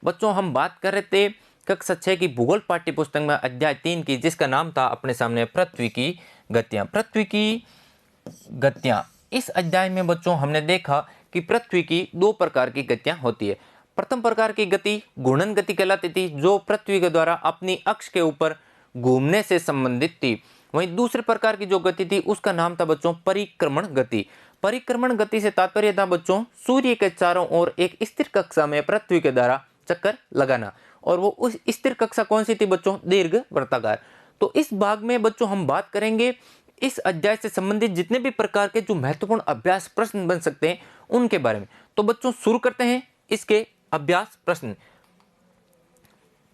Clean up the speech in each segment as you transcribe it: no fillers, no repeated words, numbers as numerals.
बच्चों हम बात कर रहे थे कक्षा 6 की भूगोल पाठ्य पुस्तक में अध्याय 3 की, जिसका नाम था अपने सामने पृथ्वी की गतियां। पृथ्वी की गतियां, इस अध्याय में बच्चों हमने देखा कि पृथ्वी की दो प्रकार की गतियां होती है। प्रथम प्रकार की गति घूर्णन गति कहलाती थी, जो पृथ्वी के द्वारा अपनी अक्ष के ऊपर घूमने से संबंधित थी। वहीं दूसरे प्रकार की जो गति थी उसका नाम था बच्चों परिक्रमण गति। परिक्रमण गति से तात्पर्य था बच्चों सूर्य के चारों ओर एक स्थिर कक्षा में पृथ्वी के द्वारा चक्कर लगाना, और वो उस स्थिर कक्षा कौन सी थी बच्चों? दीर्घ वृत्ताकार। तो इस भाग में बच्चों हम बात करेंगे इस अध्याय से संबंधित जितने भी प्रकार के जो महत्वपूर्ण अभ्यास प्रश्न बन सकते हैं उनके बारे में। तो बच्चों शुरू करते हैं इसके अभ्यास प्रश्न।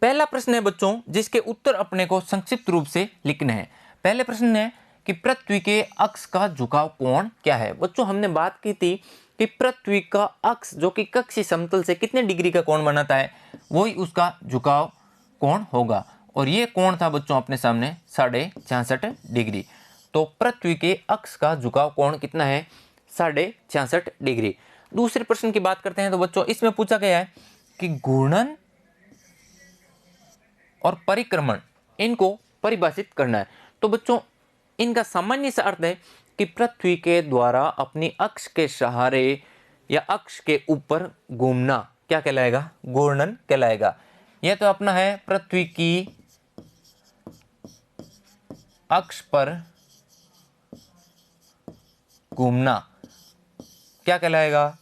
पहला प्रश्न है बच्चों जिसके उत्तर अपने को संक्षिप्त रूप से लिखने हैं। पहले प्रश्न है कि पृथ्वी के अक्ष का झुकाव कोण क्या है। बच्चों हमने बात की थी कि पृथ्वी का अक्ष जो कि कक्षीय समतल से कितने डिग्री का कोण बनाता है, वही उसका झुकाव कोण होगा, और ये कोण था बच्चों अपने सामने 66.5 डिग्री। तो पृथ्वी के अक्ष का झुकाव कोण कितना है? 66.5 डिग्री। दूसरे प्रश्न की बात करते हैं तो बच्चों इसमें पूछा गया है कि घूर्णन और परिक्रमण इनको परिभाषित करना है। तो बच्चों इनका सामान्य सा अर्थ है कि पृथ्वी के द्वारा अपनी अक्ष के सहारे या अक्ष के ऊपर घूमना क्या कहलाएगा? घूर्णन कहलाएगा। यह तो अपना है पृथ्वी की अक्ष पर घूमना क्या कहलाएगा?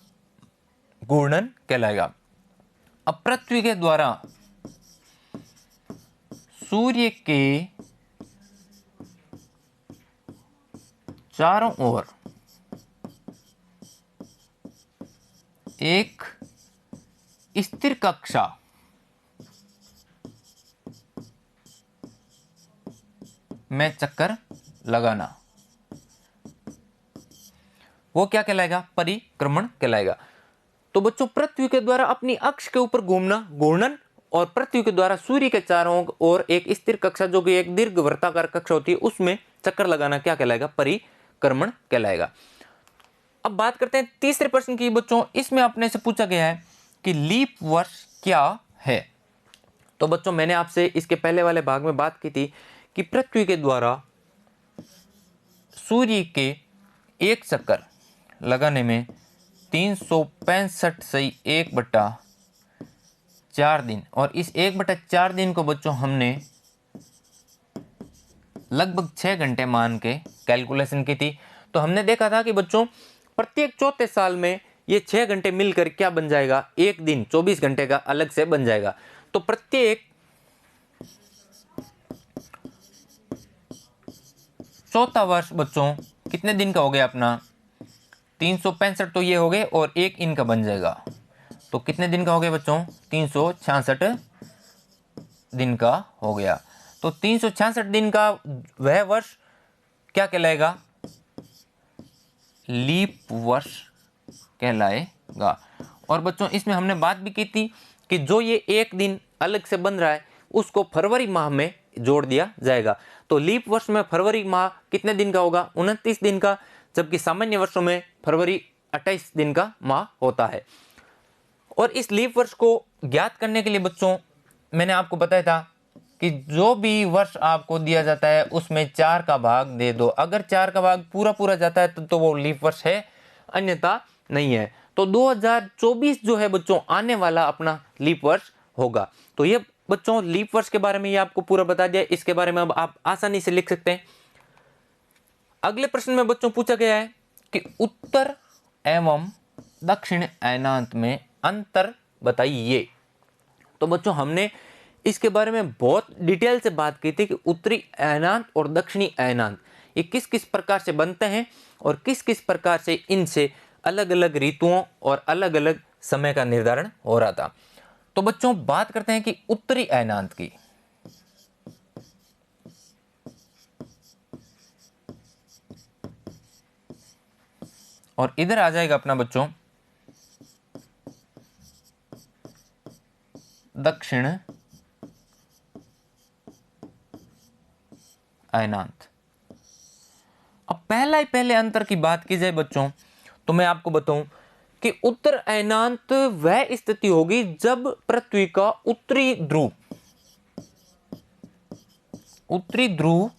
घूर्णन कहलाएगा। अब पृथ्वी के द्वारा सूर्य के चारों ओर एक स्थिर कक्षा में चक्कर लगाना, वो क्या कहलाएगा? परिक्रमण कहलाएगा। तो बच्चों पृथ्वी के द्वारा अपनी अक्ष के ऊपर घूमना घूर्णन, और पृथ्वी के द्वारा सूर्य के चारों ओर एक स्थिर कक्षा जो कि एक दीर्घ वृत्ताकार कक्षा होती है उसमें चक्कर लगाना क्या कहलाएगा? परिक्रमण कहलाएगा। अब बात करते हैं तीसरे प्रश्न की। बच्चों इसमें अपने से पूछा गया है कि लीप वर्ष क्या है। तो बच्चों मैंने आपसे इसके पहले वाले भाग में बात की थी कि पृथ्वी के द्वारा सूर्य के एक चक्कर लगाने में 365 सही 1/4 दिन, और इस 1/4 दिन को बच्चों हमने लगभग 6 घंटे मान के कैलकुलेशन की थी। तो हमने देखा था कि बच्चों प्रत्येक चौथे साल में ये 6 घंटे मिलकर क्या बन जाएगा? एक दिन 24 घंटे का अलग से बन जाएगा। तो प्रत्येक चौथा वर्ष बच्चों कितने दिन का हो गया अपना? 365 तो ये हो गए, और एक इनका बन जाएगा। तो कितने दिन का हो गया बच्चों? 366 दिन का हो गया। तो 366 दिन का वह वर्ष क्या कहलाएगा? लीप वर्ष कहलाएगा। और बच्चों इसमें हमने बात भी की थी कि जो ये एक दिन अलग से बन रहा है उसको फरवरी माह में जोड़ दिया जाएगा। तो लीप वर्ष में फरवरी माह कितने दिन का होगा? 29 दिन का, जबकि सामान्य वर्षों में फरवरी 28 दिन का माह होता है। और इस लीप वर्ष को ज्ञात करने के लिए बच्चों मैंने आपको बताया था कि जो भी वर्ष आपको दिया जाता है उसमें 4 का भाग दे दो। अगर 4 का भाग पूरा पूरा जाता है तो वो लीप वर्ष है, अन्यथा नहीं है। तो 2024 जो है बच्चों आने वाला अपना लीप वर्ष होगा। तो ये बच्चों लीप वर्ष के बारे में ये आपको पूरा बता दिया। इसके बारे में अब आप आसानी से लिख सकते हैं। अगले प्रश्न में बच्चों पूछा गया है कि उत्तर एवं दक्षिण अयनांत में अंतर बताइए। तो बच्चों हमने इसके बारे में बहुत डिटेल से बात की थी कि उत्तरी अयनांत और दक्षिणी अयनांत ये किस किस प्रकार से बनते हैं और किस किस प्रकार से इनसे अलग अलग ऋतुओं और अलग अलग समय का निर्धारण हो रहा था। तो बच्चों बात करते हैं कि उत्तरी अयनांत की। और इधर आ जाएगा अपना बच्चों दक्षिण अयनांत। अब पहले अंतर की बात की जाए बच्चों तो मैं आपको बताऊं कि उत्तर अयनांत वह स्थिति होगी जब पृथ्वी का उत्तरी ध्रुव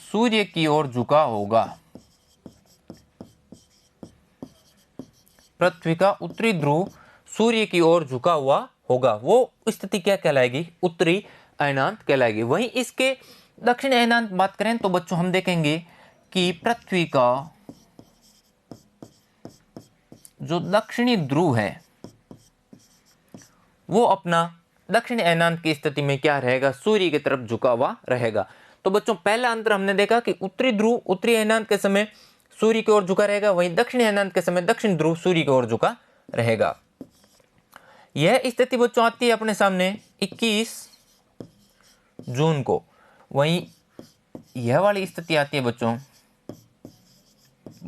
सूर्य की ओर झुका होगा। पृथ्वी का उत्तरी ध्रुव सूर्य की ओर झुका हुआ होगा, वो स्थिति क्या कहलाएगी? उत्तरी अयनांत कहलाएगी। वहीं इसके दक्षिण अयनांत बात करें तो बच्चों हम देखेंगे कि पृथ्वी का जो दक्षिणी ध्रुव है वो अपना दक्षिण अयनांत की स्थिति में क्या रहेगा? सूर्य की तरफ झुका हुआ रहेगा। तो बच्चों पहला अंतर हमने देखा कि उत्तरी ध्रुव उत्तरी अयनांत के समय सूर्य की ओर झुका रहेगा, वहीं दक्षिणी अयनांत के समय दक्षिण ध्रुव सूर्य की ओर झुका रहेगा। यह स्थिति बच्चों आती है अपने सामने 21 जून को। वहीं यह वाली स्थिति आती है बच्चों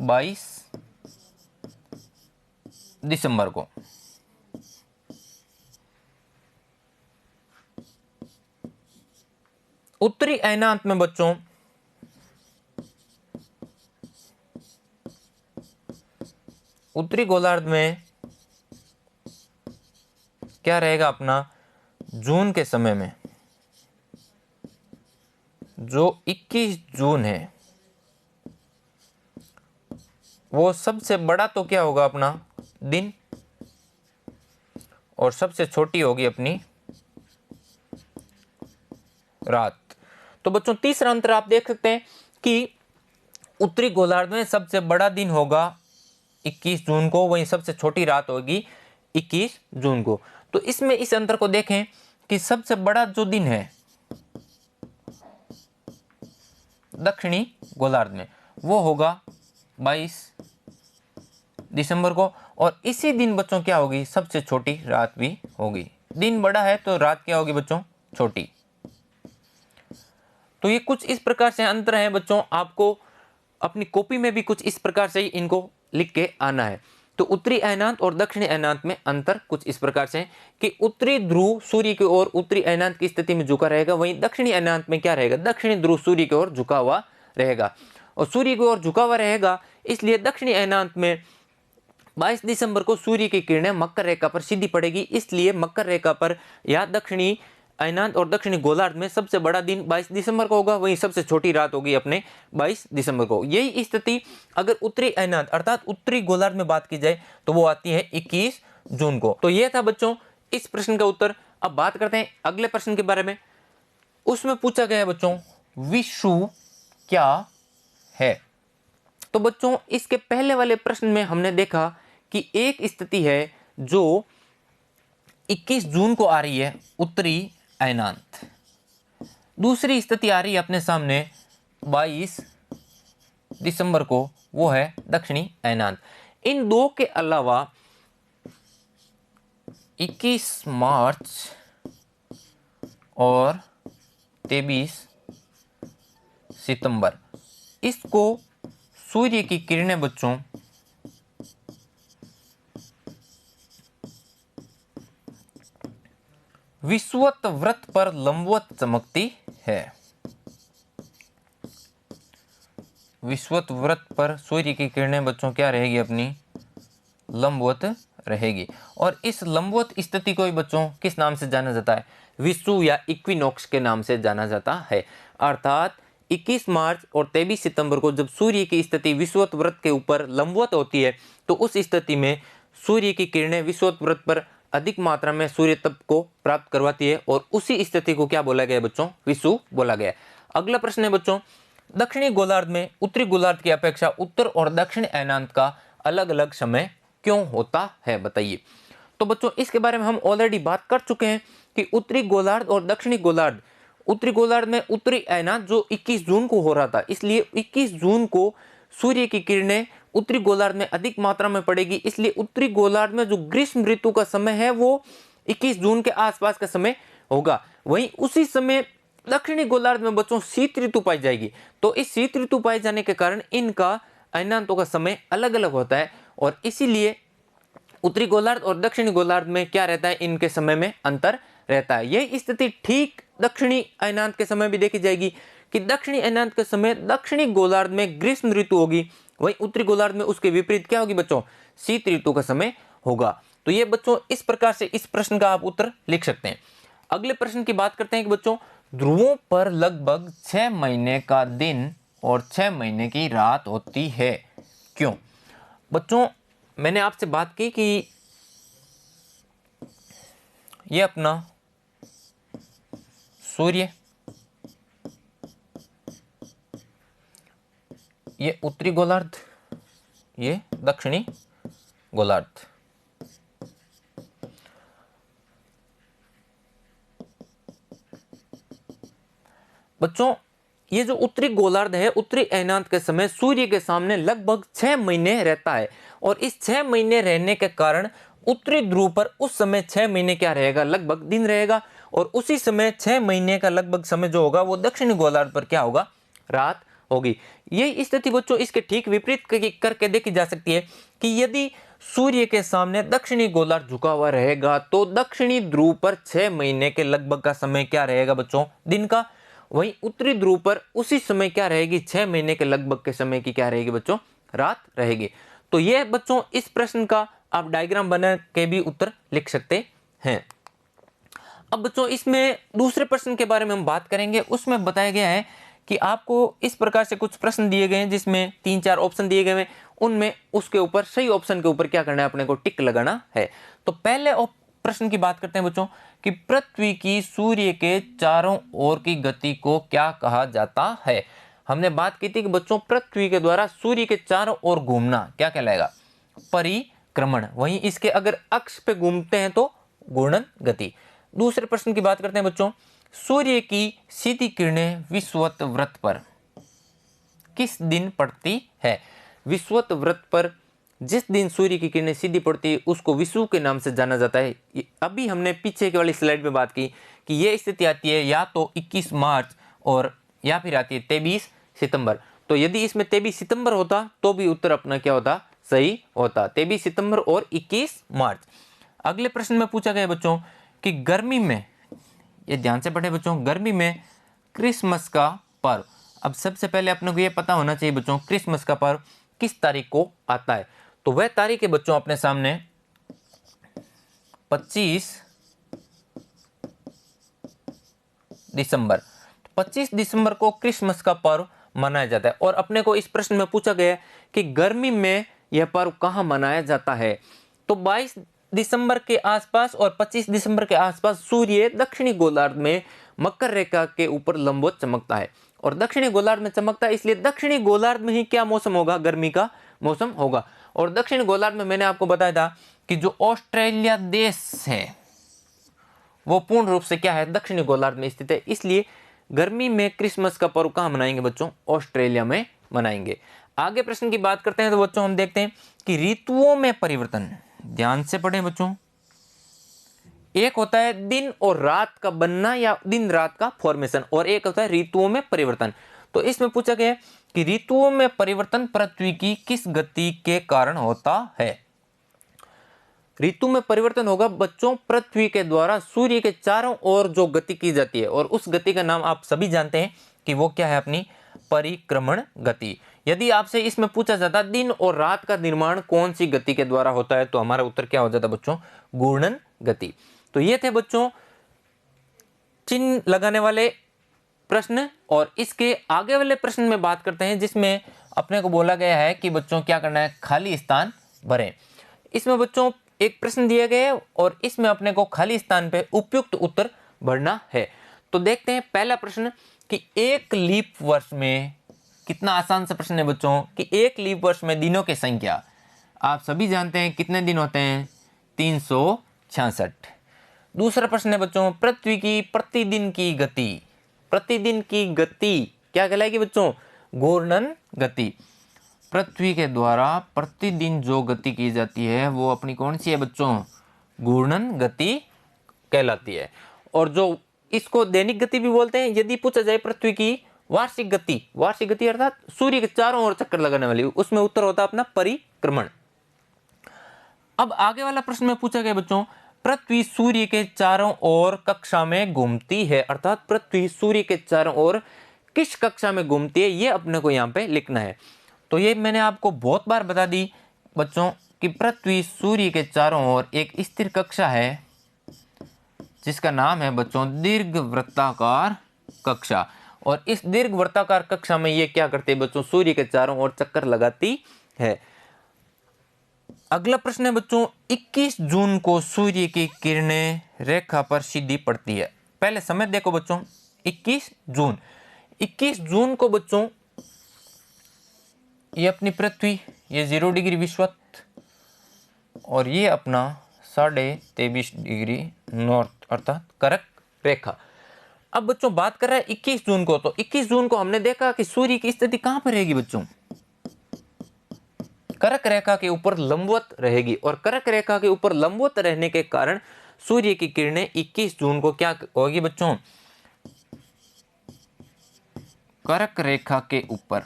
22 दिसंबर को। उत्तरी अयनांत में बच्चों उत्तरी गोलार्ध में क्या रहेगा? अपना जून के समय में जो 21 जून है वो सबसे बड़ा तो क्या होगा? अपना दिन, और सबसे छोटी होगी अपनी रात। तो बच्चों तीसरा अंतर आप देख सकते हैं कि उत्तरी गोलार्ध में सबसे बड़ा दिन होगा 21 जून को, वहीं सबसे छोटी रात होगी 21 जून को। तो इसमें इस अंतर को देखें कि सबसे बड़ा जो दिन है दक्षिणी गोलार्ध में वो होगा 22 दिसंबर को, और इसी दिन बच्चों क्या होगी? सबसे छोटी रात भी होगी। दिन बड़ा है तो रात क्या होगी बच्चों? छोटी। तो ये कुछ इस प्रकार से अंतर है बच्चों, आपको अपनी कॉपी में भी कुछ इस प्रकार से ही इनको लिख के आना है। तो उत्तरी अयनांत और दक्षिणी अयनांत में अंतर कुछ इस प्रकार से है कि उत्तरी ध्रुव सूर्य की ओर उत्तरी अयनांत की स्थिति में झुका रहेगा, वहीं दक्षिणी अयनांत में क्या रहेगा? दक्षिणी ध्रुव सूर्य की ओर झुका हुआ रहेगा। और सूर्य की ओर झुका हुआ रहेगा, इसलिए दक्षिणी अयनांत में 22 दिसंबर को सूर्य की किरणें मकर रेखा पर सीधी पड़ेगी, इसलिए मकर रेखा पर या दक्षिणी अयनांत और दक्षिणी गोलार्ध में सबसे बड़ा दिन 22 दिसंबर को होगा, वहीं सबसे छोटी रात होगी अपने 22 दिसंबर को। यही स्थिति अगर उत्तरी अयनांत अर्थात उत्तरी गोलार्ध में बात की जाए तो वो आती है 21 जून को। तो यह था बच्चों इस प्रश्न का उत्तर। अब बात करते हैं अगले प्रश्न के बारे में। उसमें पूछा गया है बच्चों विषुव क्या है? तो बच्चों इसके पहले वाले प्रश्न में हमने देखा कि एक स्थिति है जो 21 जून को आ रही है उत्तरी अयनांत, दूसरी स्थिति आ रही है अपने सामने 22 दिसंबर को, वो है दक्षिणी अयनांत। इन दो के अलावा 21 मार्च और 23 सितंबर इसको सूर्य की किरणें बच्चों विषुवत वृत्त पर लंबवत चमकती है। विषुवत वृत्त पर सूर्य की किरणें बच्चों क्या रहेगी? अपनी लंबवत रहेगी। और इस लंबवत स्थिति को ही बच्चों किस नाम से जाना जाता है? विषुव या इक्विनॉक्स के नाम से जाना जाता है। अर्थात 21 मार्च और 23 सितंबर को जब सूर्य की स्थिति विषुवत वृत्त के ऊपर लंबवत होती है तो उस स्थिति में सूर्य की किरणें विषुवत वृत्त पर अधिक मात्रा में सूर्य तप को प्राप्त करवाती है, और उसी स्थिति को क्या बोला गया बच्चों? विषुव बोला गया। अगला प्रश्न है बच्चों दक्षिणी गोलार्ध में उत्तरी गोलार्ध की अपेक्षा उत्तर और दक्षिण अयनांत का अलग अलग समय क्यों होता है, बताइए। तो बच्चों इसके बारे में हम ऑलरेडी बात कर चुके हैं कि उत्तरी गोलार्ध और दक्षिणी गोलार्ध, उत्तरी गोलार्ध में उत्तरी अयनांत जो 21 जून को हो रहा था, इसलिए 21 जून को सूर्य की किरणें उत्तरी गोलार्ध में अधिक मात्रा में पड़ेगी, इसलिए उत्तरी गोलार्ध में जो ग्रीष्म ऋतु का समय है वो 21 जून के आसपास का समय होगा। वहीं उसी समय दक्षिणी गोलार्ध में बच्चों शीत ऋतु पाई जाएगी। तो इस शीत ऋतु पाए जाने के कारण इनका अयनांतों का समय अलग अलग होता है, और इसीलिए उत्तरी गोलार्ध और दक्षिणी गोलार्ध में क्या रहता है? इनके समय में अंतर रहता है। यह स्थिति ठीक दक्षिणी अयनांत के समय भी देखी जाएगी, कि दक्षिणी अयनांत के समय दक्षिणी गोलार्ध में ग्रीष्म ऋतु होगी, वहीं उत्तरी गोलार्ध में उसके विपरीत क्या होगी बच्चों, शीत ऋतु का समय होगा। तो ये बच्चों इस प्रकार से इस प्रश्न का आप उत्तर लिख सकते हैं। अगले प्रश्न की बात करते हैं कि बच्चों ध्रुवों पर लगभग 6 महीने का दिन और 6 महीने की रात होती है, क्यों? बच्चों मैंने आपसे बात की कि ये अपना सूर्य, ये उत्तरी गोलार्ध, ये दक्षिणी गोलार्ध। बच्चों ये जो उत्तरी गोलार्ध है, उत्तरी अयनांत के समय सूर्य के सामने लगभग 6 महीने रहता है, और इस 6 महीने रहने के कारण उत्तरी ध्रुव पर उस समय 6 महीने क्या रहेगा, लगभग दिन रहेगा, और उसी समय 6 महीने का लगभग समय जो होगा वो दक्षिणी गोलार्ध पर क्या होगा, रात होगी। यही स्थिति बच्चों इसके ठीक विपरीत करके देखी जा सकती है कि यदि सूर्य के सामने दक्षिणी गोलार्ध झुका हुआ रहेगा तो दक्षिणी ध्रुव पर 6 महीने के लगभग का समय क्या रहेगा बच्चों, दिन का। वहीं उत्तरी ध्रुव पर उसी समय क्या रहेगी, 6 महीने के लगभग के समय की क्या रहेगी बच्चों, रात रहेगी। तो यह बच्चों इस प्रश्न का आप डायग्राम बना के भी उत्तर लिख सकते हैं। अब बच्चों इसमें दूसरे प्रश्न के बारे में हम बात करेंगे। उसमें बताया गया है कि आपको इस प्रकार से कुछ प्रश्न दिए गए हैं जिसमें 3-4 ऑप्शन दिए गए हैं, उनमें उसके ऊपर सही ऑप्शन के ऊपर क्या करना है, अपने को टिक लगाना है। तो पहले प्रश्न की बात करते हैं बच्चों कि पृथ्वी की सूर्य के चारों ओर की गति को क्या कहा जाता है। हमने बात की थी कि बच्चों पृथ्वी के द्वारा सूर्य के चारों ओर घूमना क्या कहलाएगा, परिक्रमण। वहीं इसके अगर अक्ष पे घूमते हैं तो घूर्णन गति। दूसरे प्रश्न की बात करते हैं बच्चों, सूर्य की सीधी किरणें विषुवत वृत्त पर किस दिन पड़ती है। विषुवत वृत्त पर जिस दिन सूर्य की किरणें सीधी पड़ती है उसको विषुव के नाम से जाना जाता है। अभी हमने पीछे वाली स्लाइड में बात की कि यह स्थिति आती है या तो 21 मार्च और या फिर आती है 23 सितंबर। तो यदि इसमें 23 सितंबर होता तो भी उत्तर अपना क्या होता, सही होता, 23 सितंबर और 21 मार्च। अगले प्रश्न में पूछा गया बच्चों कि गर्मी में, ये ध्यान से पढ़े बच्चों, गर्मी में क्रिसमस का पर्व। अब सबसे पहले अपने को ये पता होना चाहिए बच्चों क्रिसमस का पर्व किस तारीख को आता है। तो वह तारीख है बच्चों अपने सामने 25 दिसंबर। 25 दिसंबर को क्रिसमस का पर्व मनाया जाता है। और अपने को इस प्रश्न में पूछा गया कि गर्मी में यह पर्व कहां मनाया जाता है। तो 22 दिसंबर के आसपास और 25 दिसंबर के आसपास सूर्य दक्षिणी गोलार्ध में मकर रेखा के ऊपर लंबवत चमकता है, और दक्षिणी गोलार्ध में चमकता है इसलिए दक्षिणी गोलार्ध में ही क्या मौसम होगा, गर्मी का मौसम होगा। और दक्षिणी गोलार्ध में मैंने आपको बताया था कि जो ऑस्ट्रेलिया देश है वो पूर्ण रूप से क्या है, दक्षिणी गोलार्ध में स्थित है, इसलिए गर्मी में क्रिसमस का पर्व कहां मनाएंगे बच्चों, ऑस्ट्रेलिया में मनाएंगे। आगे प्रश्न की बात करते हैं तो बच्चों हम देखते हैं कि ऋतुओं में परिवर्तन, ध्यान से पढ़ें बच्चों, एक होता है दिन और रात का बनना या दिन रात का फॉर्मेशन, और एक होता है ऋतुओं में परिवर्तन। तो इसमें पूछा गया कि ऋतुओं में परिवर्तन पृथ्वी की किस गति के कारण होता है। ऋतु में परिवर्तन होगा बच्चों पृथ्वी के द्वारा सूर्य के चारों ओर जो गति की जाती है, और उस गति का नाम आप सभी जानते हैं कि वो क्या है, अपनी परिक्रमण गति। यदि आपसे इसमें पूछा जाता दिन और रात का निर्माण कौन सी गति के द्वारा होता है तो हमारा उत्तर क्या हो जाता बच्चों, घूर्णन गति। तो ये थे बच्चों चिन्ह लगाने वाले प्रश्न। और इसके आगे वाले प्रश्न में बात करते हैं जिसमें अपने को बोला गया है कि बच्चों क्या करना है, खाली स्थान भरें। इसमें बच्चों एक प्रश्न दिया गया है और इसमें अपने को खाली स्थान पे उपयुक्त उत्तर भरना है। तो देखते हैं पहला प्रश्न कि एक लीप वर्ष में, कितना आसान सा प्रश्न है बच्चों, कि एक लीप वर्ष में दिनों की संख्या आप सभी जानते हैं कितने दिन होते हैं, 366। दूसरा प्रश्न है बच्चों पृथ्वी की प्रतिदिन की गति, प्रतिदिन की गति क्या कहलाएगी बच्चों, घूर्णन गति। पृथ्वी के द्वारा प्रतिदिन जो गति की जाती है वो अपनी कौन सी है बच्चों, घूर्णन गति कहलाती है। और जो इसको दैनिक गति भी बोलते हैं। यदि पूछा जाए पृथ्वी की वार्षिक गति, वार्षिक गति अर्थात सूर्य के चारों ओर चक्कर लगाने वाली, उसमें उत्तर होता है अपना परिक्रमण। अब आगे वाला प्रश्न में पूछा गया बच्चों पृथ्वी सूर्य के चारों ओर कक्षा में घूमती है, अर्थात पृथ्वी सूर्य के चारों ओर किस कक्षा में घूमती है, ये अपने को यहाँ पे लिखना है। तो ये मैंने आपको बहुत बार बता दी बच्चों कि पृथ्वी सूर्य के चारों ओर एक स्थिर कक्षा है जिसका नाम है बच्चों दीर्घवृत्ताकार कक्षा। और इस दीर्घवृत्ताकार कक्षा में ये क्या करती है बच्चों, सूर्य के चारों ओर चक्कर लगाती है। अगला प्रश्न है बच्चों, 21 जून को सूर्य की किरणें रेखा पर सीधी पड़ती है। पहले समय देखो बच्चों, 21 जून को बच्चों ये अपनी पृथ्वी, ये 0 डिग्री विषुवत और ये अपना 23.5 डिग्री नॉर्थ अर्थात कर्क रेखा। अब बच्चों बात कर रहा है 21 जून को, तो 21 जून को हमने देखा कि सूर्य की स्थिति कहां पर रहेगी बच्चों, कर्क रेखा के ऊपर लंबवत रहेगी। और कर्क रेखा के ऊपर लंबवत रहने के कारण सूर्य की किरणें 21 जून को क्या होगी बच्चों, कर्क रेखा के ऊपर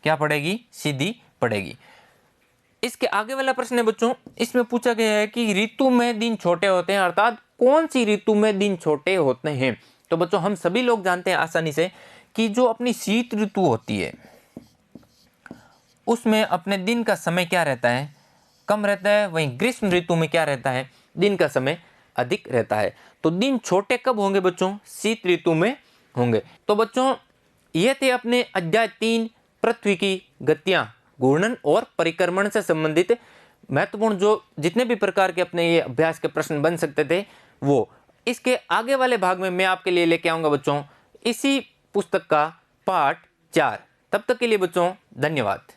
क्या पड़ेगी, सीधी पड़ेगी। इसके आगे वाला प्रश्न है बच्चों, इसमें पूछा गया है कि ऋतु में दिन छोटे होते हैं, अर्थात कौन सी ऋतु में दिन छोटे होते हैं। तो बच्चों हम सभी लोग जानते हैं आसानी से कि जो अपनी शीत ऋतु होती है उसमें अपने दिन का समय क्या रहता है, कम रहता है। वहीं ग्रीष्म ऋतु में क्या रहता है, दिन का समय अधिक रहता है। तो दिन छोटे कब होंगे बच्चों, शीत ऋतु में होंगे। तो बच्चों ये थे अपने अध्याय 3 पृथ्वी की गतियां, घूर्णन और परिक्रमण से संबंधित महत्वपूर्ण जो जितने भी प्रकार के अपने ये अभ्यास के प्रश्न बन सकते थे वो। इसके आगे वाले भाग में मैं आपके लिए लेके आऊंगा बच्चों इसी पुस्तक का पार्ट 4। तब तक के लिए बच्चों धन्यवाद।